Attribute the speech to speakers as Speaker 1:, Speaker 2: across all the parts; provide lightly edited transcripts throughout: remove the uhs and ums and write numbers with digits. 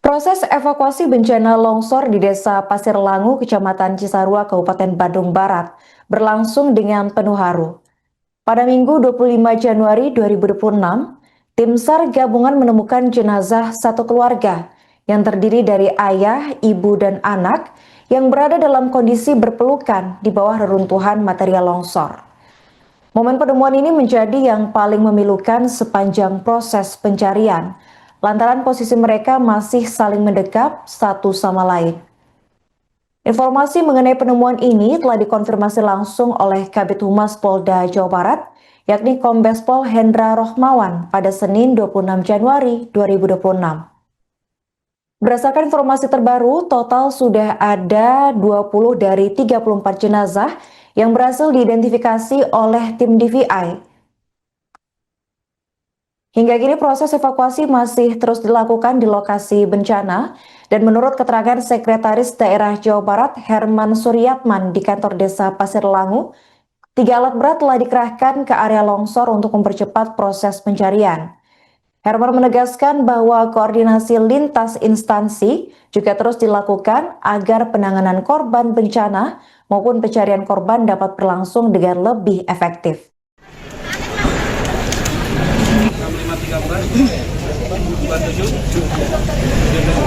Speaker 1: Proses evakuasi bencana longsor di Desa Pasir Langu, Kecamatan Cisarua, Kabupaten Bandung Barat, berlangsung dengan penuh haru. Pada Minggu 25 Januari 2026, tim SAR gabungan menemukan jenazah satu keluarga yang terdiri dari ayah, ibu, dan anak yang berada dalam kondisi berpelukan di bawah reruntuhan material longsor. Momen penemuan ini menjadi yang paling memilukan sepanjang proses pencarian, lantaran posisi mereka masih saling mendekap satu sama lain. Informasi mengenai penemuan ini telah dikonfirmasi langsung oleh Kabid Humas Polda Jawa Barat, yakni Kombes Pol Hendra Rohmawan pada Senin 26 Januari 2026. Berdasarkan informasi terbaru, total sudah ada 20 dari 34 jenazah yang berhasil diidentifikasi oleh tim DVI. Hingga kini proses evakuasi masih terus dilakukan di lokasi bencana dan menurut keterangan Sekretaris Daerah Jawa Barat Herman Suryatman di kantor Desa Pasir Langu, 3 alat berat telah dikerahkan ke area longsor untuk mempercepat proses pencarian. Herman menegaskan bahwa koordinasi lintas instansi juga terus dilakukan agar penanganan korban bencana maupun pencarian korban dapat berlangsung dengan lebih efektif.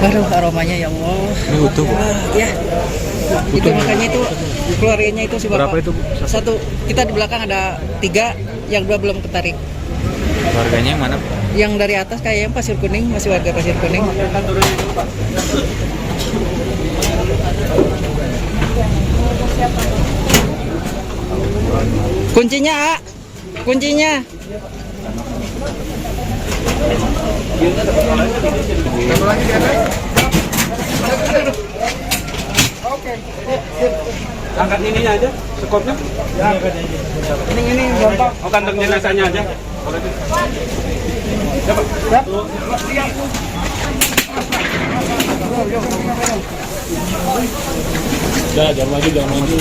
Speaker 2: Aduh, aromanya ya Allah.
Speaker 3: Ini utuh, Bu?
Speaker 2: Ya. Itu makanya itu keluarganya itu si Bapak.
Speaker 3: Berapa itu, Bu?
Speaker 2: Satu. Kita di belakang ada 3, yang 2 belum ketarik.
Speaker 3: Keluarganya yang mana?
Speaker 2: Yang dari atas kayaknya Pasir Kuning, masih warga Pasir Kuning. Kuncinya, A. Kuncinya.
Speaker 4: Angkat ininya aja, sekopnya. Ya. Ini gampang. Oh, kantong jenazahnya aja. Siap. Siap. Jangan maju, jangan maju.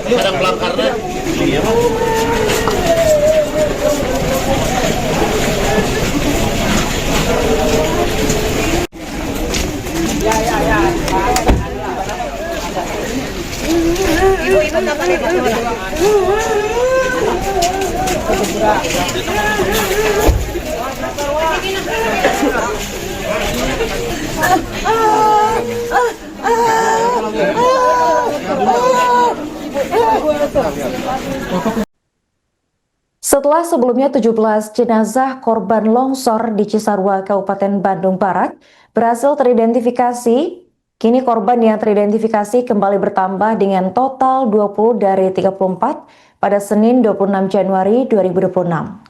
Speaker 5: Kadang pelangkarnya.
Speaker 6: Ibu dapat itu.
Speaker 1: Setelah sebelumnya 17 jenazah korban longsor di Cisarua, Kabupaten Bandung Barat berhasil teridentifikasi, kini korban yang teridentifikasi kembali bertambah dengan total 20 dari 34 pada Senin 26 Januari 2026.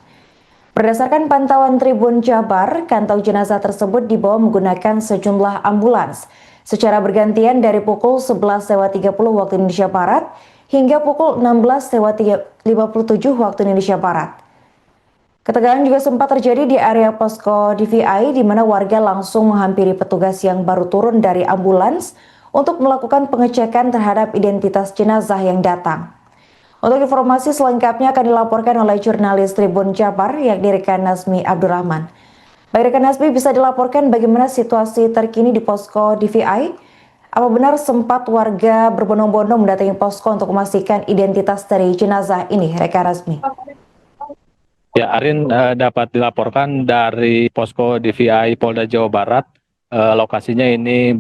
Speaker 1: Berdasarkan pantauan Tribun Jabar, kantong jenazah tersebut dibawa menggunakan sejumlah ambulans secara bergantian dari pukul 11.30 waktu Indonesia Barat hingga pukul 16.57 waktu Indonesia Barat. Ketegangan juga sempat terjadi di area posko DVI di mana warga langsung menghampiri petugas yang baru turun dari ambulans untuk melakukan pengecekan terhadap identitas jenazah yang datang. Untuk informasi selengkapnya akan dilaporkan oleh jurnalis Tribun Jabar yakni rekan Nazmi Abdurrahman. Baik rekan Nazmi, bisa dilaporkan bagaimana situasi terkini di posko DVI? Apa benar sempat warga berbondong-bondong mendatangi posko untuk memastikan identitas dari jenazah ini, rekan Nazmi?
Speaker 4: Ya, Arin, dapat dilaporkan dari posko DVI Polda Jawa Barat. Lokasinya ini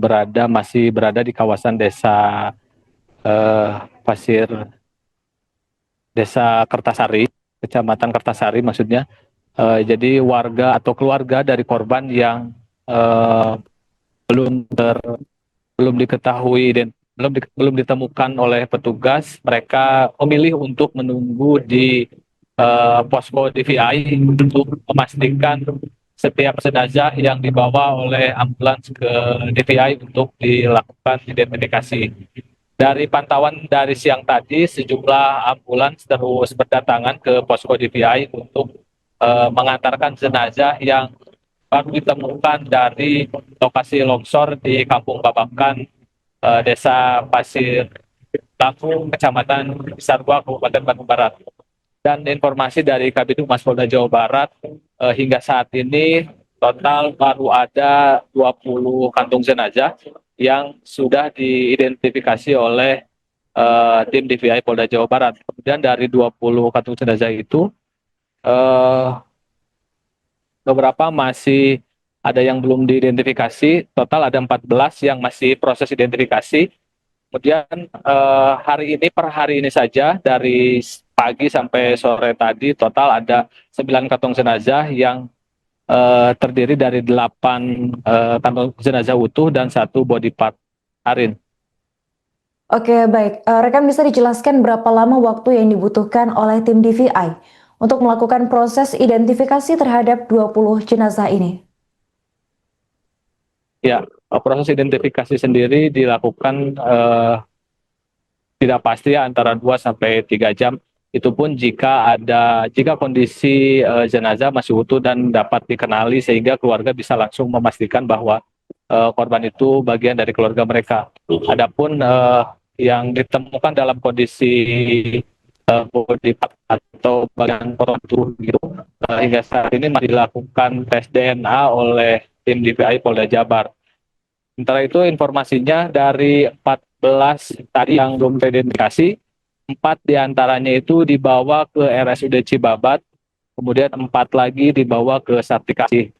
Speaker 4: masih berada di kawasan desa Desa Kertasari, Kecamatan Kertasari maksudnya. Jadi warga atau keluarga dari korban yang belum diketahui dan belum ditemukan oleh petugas, mereka memilih untuk menunggu di posko DVI untuk memastikan setiap jenazah yang dibawa oleh ambulans ke DVI untuk dilakukan identifikasi. Dari pantauan dari siang tadi, sejumlah ambulans terus berdatangan ke posko DVI untuk mengantarkan jenazah yang baru ditemukan dari lokasi longsor di Kampung Babakan, Desa Pasir Lampung, Kecamatan Cisarua, Kabupaten Bandung Barat. Dan informasi dari Kabid Humas Polda Jawa Barat, hingga saat ini total baru ada 20 kantung jenazah yang sudah diidentifikasi oleh tim DVI Polda Jawa Barat. Kemudian dari 20 kantung jenazah itu, eh, beberapa masih ada yang belum diidentifikasi, total ada 14 yang masih proses identifikasi. Kemudian hari ini per hari ini saja dari pagi sampai sore tadi total ada 9 kantong jenazah yang terdiri dari 8 kantong jenazah utuh dan 1 body part. Arin.
Speaker 1: Oke, baik. Rekan bisa dijelaskan berapa lama waktu yang dibutuhkan oleh tim DVI untuk melakukan proses identifikasi terhadap 20 jenazah ini?
Speaker 4: Ya, proses identifikasi sendiri dilakukan tidak pasti ya, antara 2 sampai 3 jam. Itu pun jika kondisi jenazah masih utuh dan dapat dikenali sehingga keluarga bisa langsung memastikan bahwa korban itu bagian dari keluarga mereka. Adapun yang ditemukan dalam kondisi body part atau bagian tubuh gitu, hingga saat ini masih dilakukan tes DNA oleh tim DVI Polda Jabar. Sementara itu informasinya dari 14 tadi yang belum teridentifikasi, 4 diantaranya itu dibawa ke RSUD Cibabat, kemudian 4 lagi dibawa ke Sartikasi.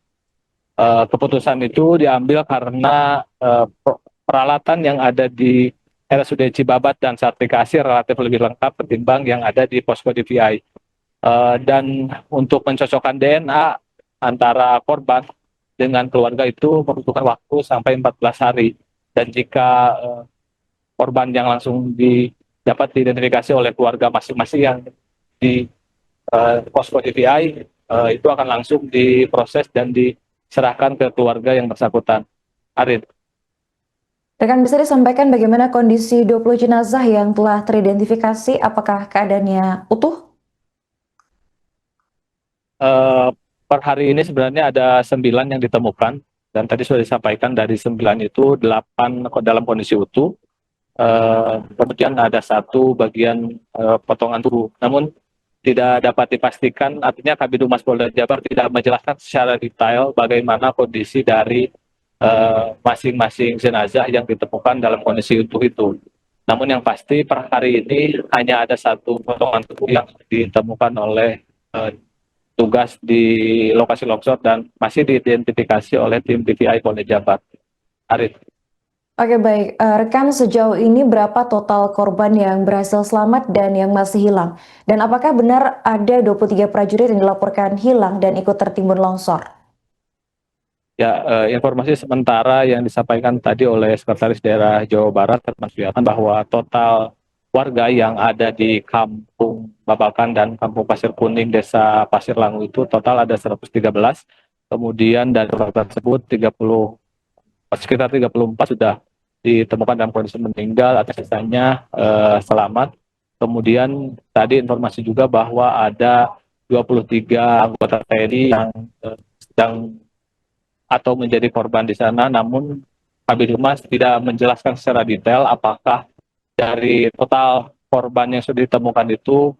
Speaker 4: Keputusan itu diambil karena peralatan yang ada di RSUD Cibabat dan Sartikasi relatif lebih lengkap ketimbang yang ada di posko DVI. Dan untuk mencocokkan DNA antara korban dengan keluarga itu membutuhkan waktu sampai 14 hari. Dan jika korban yang langsung dapat diidentifikasi oleh keluarga masing-masing yang di posko DVI, itu akan langsung diproses dan diserahkan ke keluarga yang bersangkutan. Arin.
Speaker 1: Rekan bisa disampaikan bagaimana kondisi 20 jenazah yang telah teridentifikasi, apakah keadaannya utuh?
Speaker 4: Per hari ini sebenarnya ada 9 yang ditemukan, dan tadi sudah disampaikan dari 9 itu 8 dalam kondisi utuh. Kemudian ada 1 bagian potongan tubuh. Namun tidak dapat dipastikan, artinya Kabid Humas Polda Jabar tidak menjelaskan secara detail bagaimana kondisi dari masing-masing jenazah yang ditemukan dalam kondisi utuh itu. Namun yang pasti per hari ini hanya ada 1 potongan tubuh yang ditemukan oleh tugas di lokasi longsor dan masih diidentifikasi oleh tim DVI Polda Jabar. Arif.
Speaker 1: Oke, baik. Rekan, sejauh ini berapa total korban yang berhasil selamat dan yang masih hilang? Dan apakah benar ada 23 prajurit yang dilaporkan hilang dan ikut tertimbun longsor?
Speaker 4: Ya, informasi sementara yang disampaikan tadi oleh Sekretaris Daerah Jawa Barat termasuk bahwa total warga yang ada di Kampung Babakan dan Kampung Pasir Kuning, Desa Pasir Langu itu total ada 113. Kemudian dari korban tersebut sekitar 34 sudah ditemukan dalam kondisi meninggal atau sisanya selamat. Kemudian tadi informasi juga bahwa ada 23 anggota TNI yang sedang atau menjadi korban di sana, namun Kabid Humas tidak menjelaskan secara detail apakah dari total korban yang sudah ditemukan itu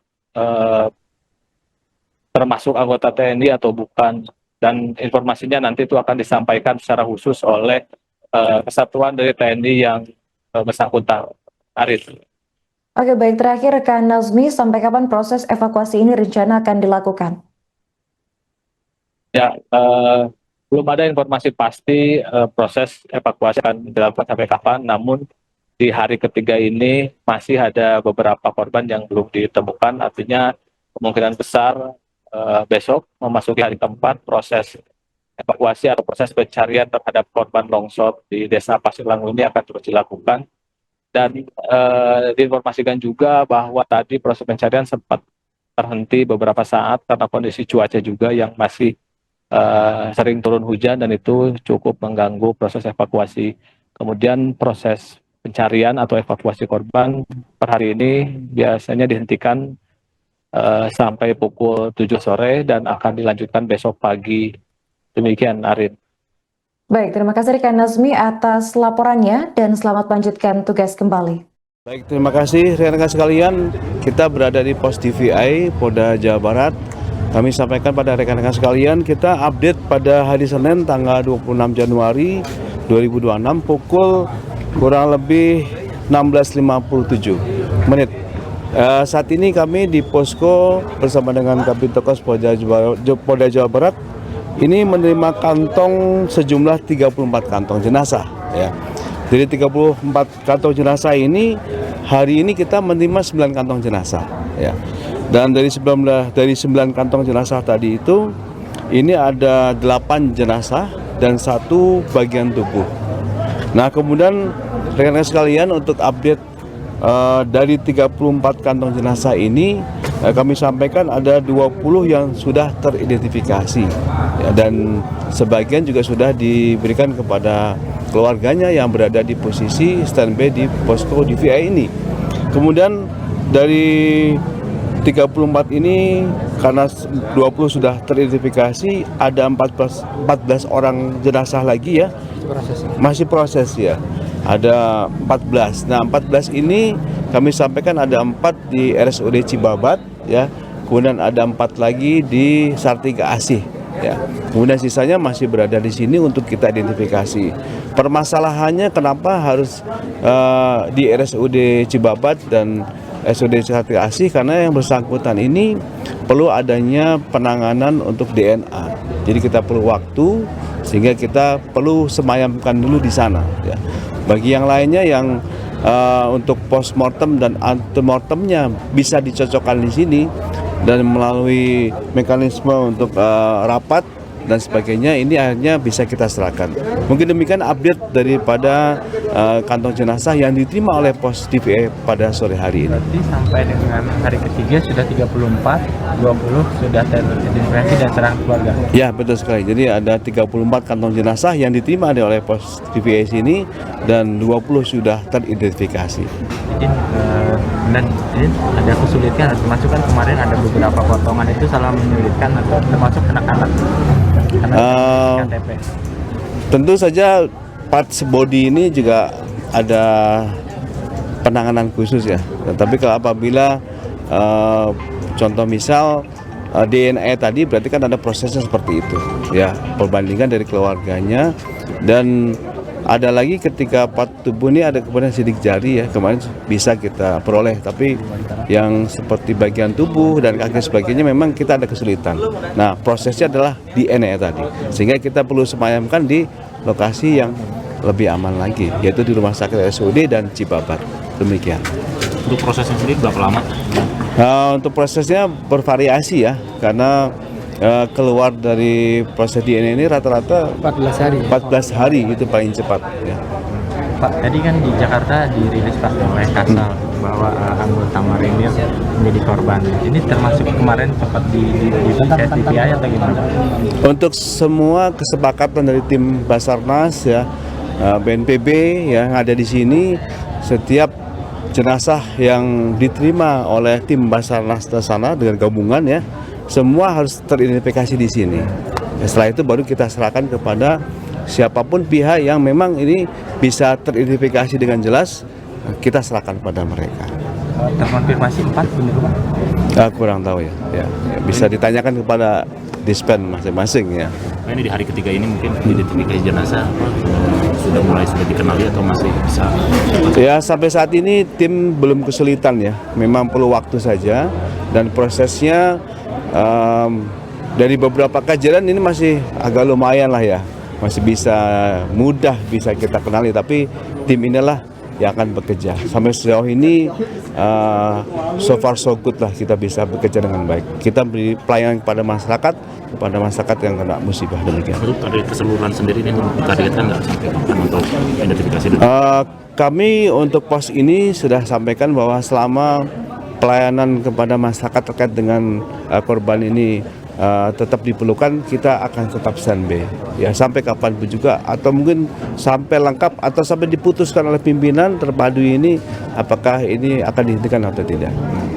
Speaker 4: termasuk anggota TNI atau bukan. Dan informasinya nanti itu akan disampaikan secara khusus oleh kesatuan dari TNI yang bersangkutan. Arif.
Speaker 1: Oke, baik. Terakhir, rekan Nazmi, sampai kapan proses evakuasi ini rencana akan dilakukan?
Speaker 4: Ya, belum ada informasi pasti proses evakuasi akan dilakukan sampai kapan, namun di hari ketiga ini masih ada beberapa korban yang belum ditemukan, artinya kemungkinan besar besok memasuki hari keempat proses evakuasi atau proses pencarian terhadap korban longsor di Desa Pasir Langu ini akan terus dilakukan. Dan diinformasikan juga bahwa tadi proses pencarian sempat terhenti beberapa saat karena kondisi cuaca juga yang masih sering turun hujan dan itu cukup mengganggu proses evakuasi. Kemudian proses pencarian atau evakuasi korban per hari ini biasanya dihentikan sampai pukul 7 sore dan akan dilanjutkan besok pagi. Demikian, Arin.
Speaker 1: Baik, terima kasih rekan Nazmi atas laporannya dan selamat lanjutkan tugas kembali.
Speaker 5: Baik, terima kasih rekan-rekan sekalian. Kita berada di pos DVI Polda Jawa Barat. Kami sampaikan pada rekan-rekan sekalian, kita update pada hari Senin tanggal 26 Januari 2026 pukul kurang lebih 16.57 menit. Saat ini kami di posko bersama dengan Kabintokas Polda Jawa Barat ini menerima kantong sejumlah 34 kantong jenazah. Ya. Dari 34 kantong jenazah ini, hari ini kita menerima 9 kantong jenazah. Ya. Dan dari 9 kantong jenazah tadi itu, ini ada 8 jenazah dan 1 bagian tubuh. Nah, kemudian rekan-rekan sekalian, untuk update dari 34 kantong jenazah ini, kami sampaikan ada 20 yang sudah teridentifikasi ya, dan sebagian juga sudah diberikan kepada keluarganya yang berada di posisi standby di posko DVI ini. Kemudian dari 34 ini, karena 20 sudah teridentifikasi, ada 14 orang jenazah lagi ya, masih proses ya, ada 14. Nah, 14 ini kami sampaikan ada 4 di RSUD Cibabat ya, kemudian ada 4 lagi di Sartika Asih ya, kemudian sisanya masih berada di sini untuk kita identifikasi. Permasalahannya kenapa harus di RSUD Cibabat dan RSUD Sartika Asih, karena yang bersangkutan ini perlu adanya penanganan untuk DNA. Jadi kita perlu waktu, sehingga kita perlu semayamkan dulu di sana ya. Bagi yang lainnya yang untuk postmortem dan antemortemnya bisa dicocokkan di sini dan melalui mekanisme untuk rapat dan sebagainya, ini akhirnya bisa kita serahkan. Mungkin demikian update daripada kantong jenazah yang diterima oleh pos DVI pada sore hari ini.
Speaker 3: Berarti sampai dengan hari ketiga sudah 34, 20 sudah teridentifikasi dan serang keluarga.
Speaker 5: Ya, betul sekali. Jadi ada 34 kantong jenazah yang diterima oleh pos DVI sini dan 20 sudah teridentifikasi.
Speaker 3: Dan ini ada kesulitan, termasuk kan kemarin ada beberapa potongan itu salah menyulitkan atau termasuk anak-anak. KTP.
Speaker 5: Tentu saja parts body ini juga ada penanganan khusus ya. Tapi kalau apabila contoh misal DNA tadi, berarti kan ada prosesnya seperti itu ya, perbandingan dari keluarganya. Dan ada lagi ketika part tubuh ini ada kemudian sidik jari ya, kemarin bisa kita peroleh, tapi yang seperti bagian tubuh dan kaki sebagainya memang kita ada kesulitan. Nah, prosesnya adalah DNA tadi, sehingga kita perlu semayamkan di lokasi yang lebih aman lagi, yaitu di Rumah Sakit RSUD dan Cibabat. Demikian.
Speaker 3: Untuk prosesnya sendiri berapa lama?
Speaker 5: Untuk prosesnya bervariasi ya, karena keluar dari proses DNA ini rata-rata 14 hari. 14 hari itu paling cepat ya.
Speaker 3: Pak, tadi kan di Jakarta dirilis Pak oleh Kasal bahwa anggota Marinir menjadi korban. Ini termasuk kemarin sempat di TVI atau gimana?
Speaker 5: Untuk semua kesepakatan dari tim Basarnas ya, BNPB yang ada di sini, setiap jenazah yang diterima oleh tim Basarnas di sana dengan gabungan ya, semua harus teridentifikasi di sini. Setelah itu baru kita serahkan kepada siapapun pihak yang memang ini bisa teridentifikasi dengan jelas, kita serahkan pada mereka.
Speaker 3: Terkonfirmasi 4 benar Pak?
Speaker 5: Kurang tahu ya. Bisa ditanyakan kepada dispen masing-masing ya.
Speaker 3: Ini di hari ketiga ini mungkin identifikasi jenazah sudah dikenali atau masih bisa?
Speaker 5: Ya, sampai saat ini tim belum kesulitan ya. Memang perlu waktu saja dan prosesnya dari beberapa kajian ini masih agak lumayan lah ya, masih mudah bisa kita kenali, tapi tim inilah yang akan bekerja. Sampai sejauh ini so far so good lah, kita bisa bekerja dengan baik. Kita beri pelayanan kepada masyarakat yang kena musibah. Demikian.
Speaker 3: Untuk dari keseluruhan sendiri ini targetkan nggak sampai kapan untuk identifikasi?
Speaker 5: Kami untuk pos ini sudah sampaikan bahwa selama pelayanan kepada masyarakat terkait dengan korban ini tetap diperlukan, kita akan tetap standby ya sampai kapanpun juga, atau mungkin sampai lengkap atau sampai diputuskan oleh pimpinan terpadu ini apakah ini akan dihentikan atau tidak.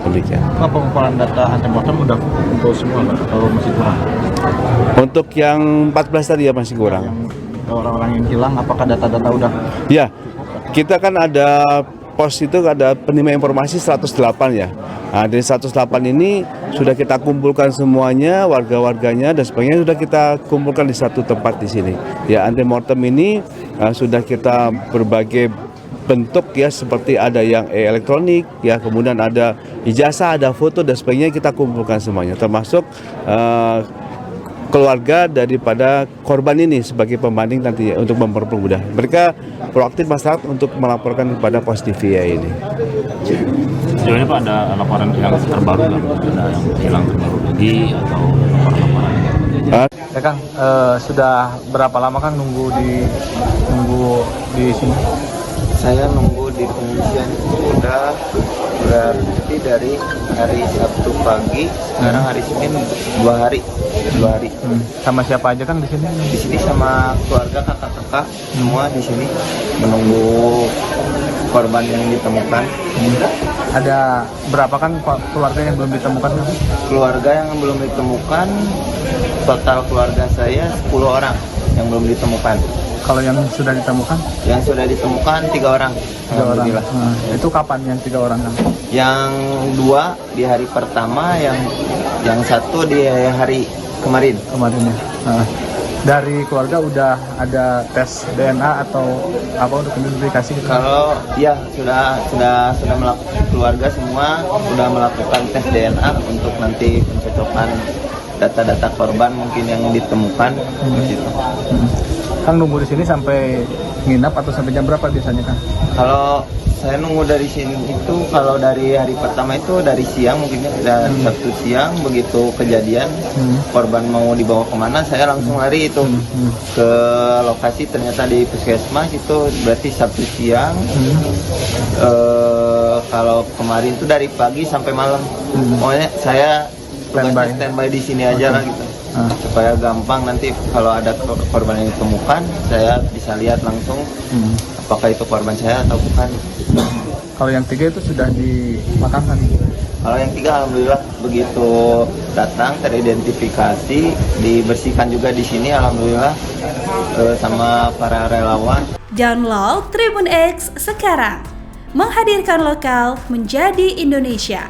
Speaker 5: Demikian.
Speaker 3: Pak, pengumpulan data antemortem udah kumpul semua Pak, atau masih kurang?
Speaker 5: Untuk yang 14 tadi ya masih kurang.
Speaker 3: Yang orang-orang yang hilang, apakah data-data udah?
Speaker 5: Ya, kita kan ada pos itu ada penerima informasi 108 ya. Nah, dari 108 ini sudah kita kumpulkan semuanya, warga-warganya dan sebagainya sudah kita kumpulkan di satu tempat di sini. Ya, antemortem ini sudah kita berbagai bentuk ya, seperti ada yang elektronik ya, kemudian ada ijazah, ada foto dan sebagainya, kita kumpulkan semuanya, termasuk keluarga daripada korban ini sebagai pembanding nanti untuk mempermudah. Mereka proaktif masyarakat untuk melaporkan kepada pos TVI ini.
Speaker 3: Sejauh ini Pak ada laporan yang terbaru nggak? Ada yang hilang terbaru lagi atau laporan-laporan? Ya Kang, sudah berapa lama kan nunggu di sini?
Speaker 7: Saya nunggu di pengungsian sudah berarti dari hari Sabtu pagi, sekarang hari Senin 2 hari.
Speaker 3: Sama siapa aja Kang di sini?
Speaker 7: Di sini sama keluarga, kakak-kakak semua di sini menunggu korban yang ditemukan.
Speaker 3: Ada berapa kan keluarga yang belum ditemukan?
Speaker 7: Keluarga yang belum ditemukan, total keluarga saya 10 orang yang belum ditemukan.
Speaker 3: Kalau yang sudah ditemukan?
Speaker 7: Yang sudah ditemukan 3 orang.
Speaker 3: 3 orang.
Speaker 7: Alhamdulillah.
Speaker 3: Itu kapan yang 3 orang Kang?
Speaker 7: Yang 2 di hari pertama, yang 1 di hari kemarin.
Speaker 3: Kemarin ya. Dari keluarga udah ada tes DNA atau apa untuk identifikasi gitu?
Speaker 7: Kalau ya sudah melakukan, keluarga semua sudah melakukan tes DNA untuk nanti pencocokan data-data korban mungkin yang ditemukan gitu.
Speaker 3: Kang nunggu di sini sampai nginap atau sampai jam berapa biasanya Kang?
Speaker 7: Kalau saya nunggu dari sini itu, kalau dari hari pertama itu dari siang mungkinnya, dari Sabtu siang begitu kejadian korban mau dibawa kemana, saya langsung lari itu ke lokasi, ternyata di puskesmas itu berarti Sabtu siang. Kalau kemarin itu dari pagi sampai malam, pokoknya saya standby di sini aja lah gitu. Supaya gampang nanti kalau ada korban yang ditemukan, saya bisa lihat langsung apakah itu korban saya atau bukan.
Speaker 3: Kalau yang 3 itu sudah dimakamkan?
Speaker 7: Kalau yang 3 alhamdulillah begitu datang teridentifikasi, dibersihkan juga di sini alhamdulillah sama para relawan.
Speaker 8: Download Tribun X sekarang, menghadirkan lokal menjadi Indonesia.